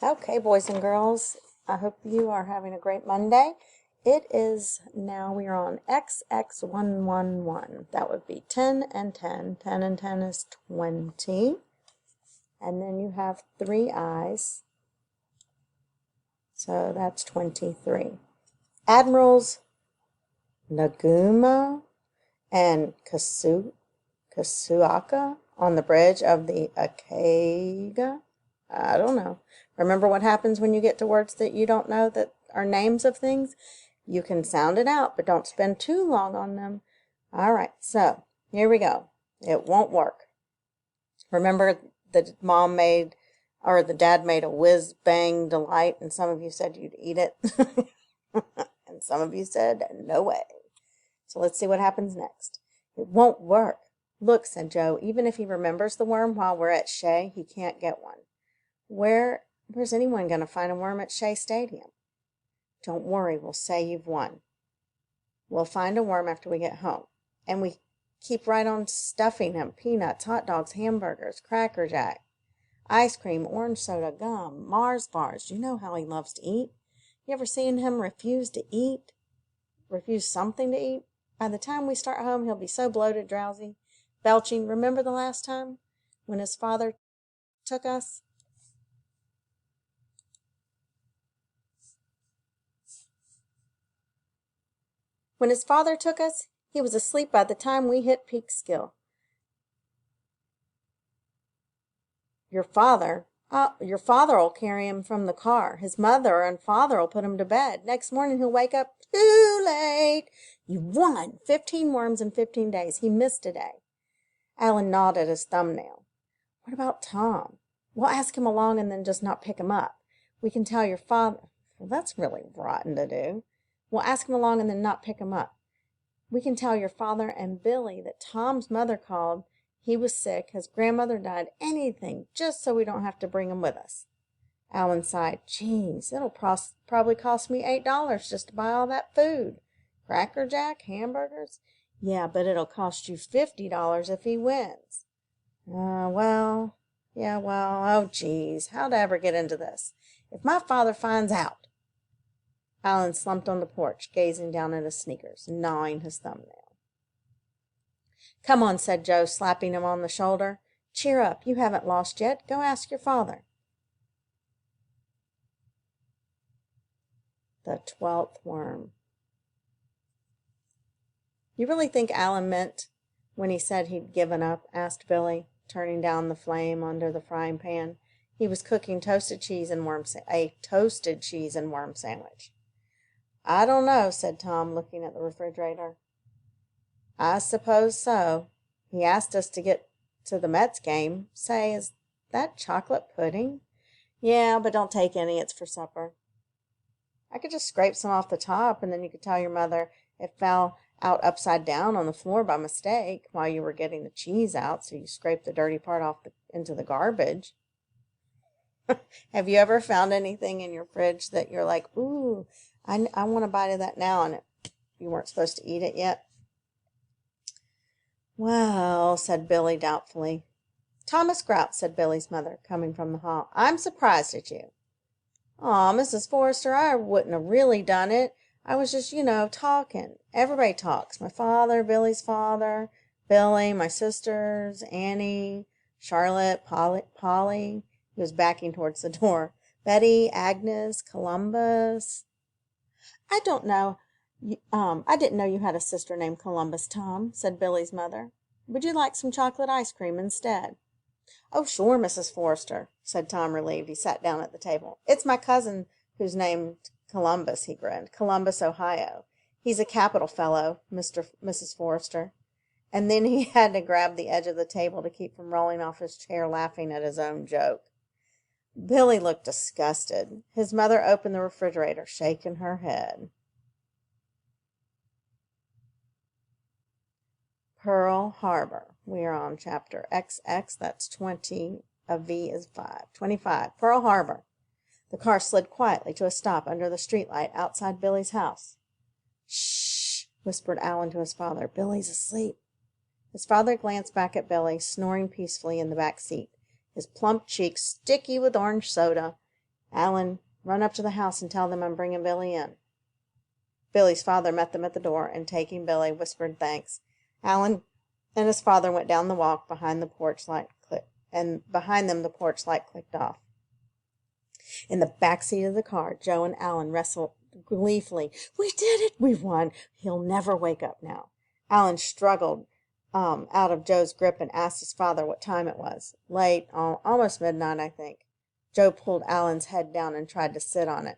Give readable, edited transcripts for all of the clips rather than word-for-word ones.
Okay, boys and girls, I hope you are having a great Monday. It is now we are on XX111. That would be 10 and 10. 10 and 10 is 20. And then you have 3 eyes. So that's 23. Admirals Nagumo and Kasuaka on the bridge of the Akega. I don't know. Remember what happens when you get to words that you don't know that are names of things? You can sound it out, but don't spend too long on them. All right, so here we go. It won't work. Remember the mom made, or the dad made a whiz-bang delight, and some of you said you'd eat it. And some of you said, no way. So let's see what happens next. It won't work. Look, said Joe, even if he remembers the worm while we're at Shea, he can't get one. Where's anyone going to find a worm at Shea Stadium? Don't worry, we'll say you've won. We'll find a worm after we get home. And we keep right on stuffing him. Peanuts, hot dogs, hamburgers, Cracker Jack, ice cream, orange soda, gum, Mars bars. You know how he loves to eat. You ever seen him refuse to eat? Refuse something to eat? By the time we start home, he'll be so bloated, drowsy, belching. Remember the last time when his father took us? When his father took us, he was asleep by the time we hit Peekskill. Your father'll carry him from the car. His mother and father'll put him to bed. Next morning he'll wake up too late. You won 15 worms in 15 days. He missed a day. Alan gnawed at his thumbnail. What about Tom? We'll ask him along and then just not pick him up. We can tell your father. Well, that's really rotten to do. We'll ask him along and then not pick him up. We can tell your father and Billy that Tom's mother called. He was sick. His grandmother died. Anything, just so we don't have to bring him with us. Alan sighed. Geez, it'll probably cost me $8 just to buy all that food. Cracker Jack, hamburgers. Yeah, but it'll cost you $50 if he wins. Oh, geez, how'd I ever get into this? If my father finds out. Alan slumped on the porch, gazing down at his sneakers, gnawing his thumbnail. Come on, said Joe, slapping him on the shoulder. Cheer up, you haven't lost yet. Go ask your father. The 12th worm. You really think Alan meant when he said he'd given up? Asked Billy, turning down the flame under the frying pan. He was cooking a toasted cheese and worm sandwich. I don't know, said Tom, looking at the refrigerator. I suppose so. He asked us to get to the Mets game. Say, is that chocolate pudding? Yeah, but don't take any. It's for supper. I could just scrape some off the top, and then you could tell your mother it fell out upside down on the floor by mistake while you were getting the cheese out, so you scraped the dirty part off into the garbage. Have you ever found anything in your fridge that you're like, ooh, I want a bite of that now, and you weren't supposed to eat it yet? Well, said Billy doubtfully. Thomas Grout, said Billy's mother, coming from the hall. I'm surprised at you. Aw, Mrs. Forrester, I wouldn't have really done it. I was just, talking. Everybody talks. My father, Billy's father, Billy, my sisters, Annie, Charlotte, Polly. He was backing towards the door. Betty, Agnes, Columbus. I don't know. I didn't know you had a sister named Columbus, Tom, said Billy's mother. Would you like some chocolate ice cream instead? Oh, sure, Mrs. Forrester, said Tom, relieved. He sat down at the table. It's my cousin who's named Columbus, he grinned. Columbus, Ohio. He's a capital fellow, Mrs. Forrester. And then he had to grab the edge of the table to keep from rolling off his chair laughing at his own joke. Billy looked disgusted. His mother opened the refrigerator, shaking her head. Pearl Harbor. We are on chapter XX. That's 20. A V is 5. 25. Pearl Harbor. The car slid quietly to a stop under the streetlight outside Billy's house. Shh, whispered Alan to his father. Billy's asleep. His father glanced back at Billy, snoring peacefully in the back seat, his plump cheeks sticky with orange soda, Alan, run up to the house and tell them I'm bringing Billy in. Billy's father met them at the door, and taking Billy, whispered thanks. Alan and his father went down the walk behind the porch light and behind them the porch light clicked off. In the back seat of the car, Joe and Alan wrestled gleefully. We did it! We've won! He'll never wake up now. Alan struggled out of Joe's grip and asked his father what time it was. Late, almost midnight, I think. Joe pulled Alan's head down and tried to sit on it.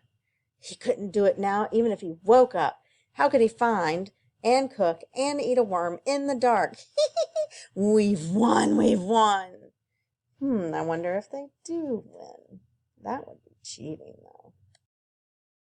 He couldn't do it now, even if he woke up. How could he find and cook and eat a worm in the dark? We've won! We've won! I wonder if they do win. That would be cheating, though.